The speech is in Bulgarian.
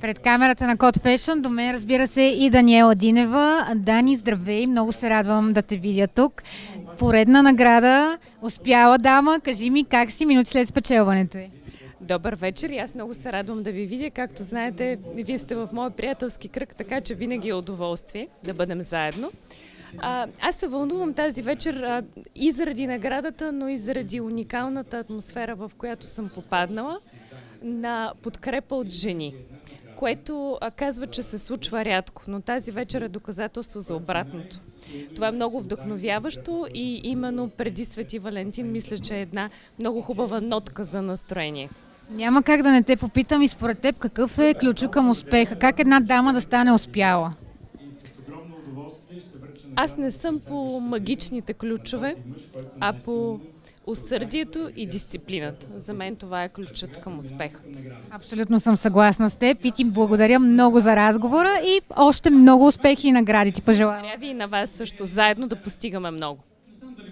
Пред камерата на Код Fashion до мен, разбира се, и Даниела Динева. Дани, здравей! Много се радвам да те видя тук. Поредна награда, успяла дама. Кажи ми как си минути след спечелването й? Добър вечер и аз много се радвам да ви видя. Както знаете, вие сте в моя приятелски кръг, така че винаги е удоволствие да бъдем заедно. Аз се вълнувам тази вечер и заради наградата, но и заради уникалната атмосфера, в която съм попаднала, на подкрепа от жени, което казва, че се случва рядко, но тази вечер е доказателство за обратното. Това е много вдъхновяващо и именно преди Свети Валентин мисля, че е една много хубава нотка за настроение. Няма как да не те попитам и според теб какъв е ключът към успеха? Как една дама да стане успяла? Аз не съм по магичните ключове, а по усърдието и дисциплината. За мен това е ключът към успехът. Абсолютно съм съгласна с теб и ти благодаря много за разговора и още много успехи и награди ти пожелавам. Благодаря ви и на вас също. Заедно да постигаме много.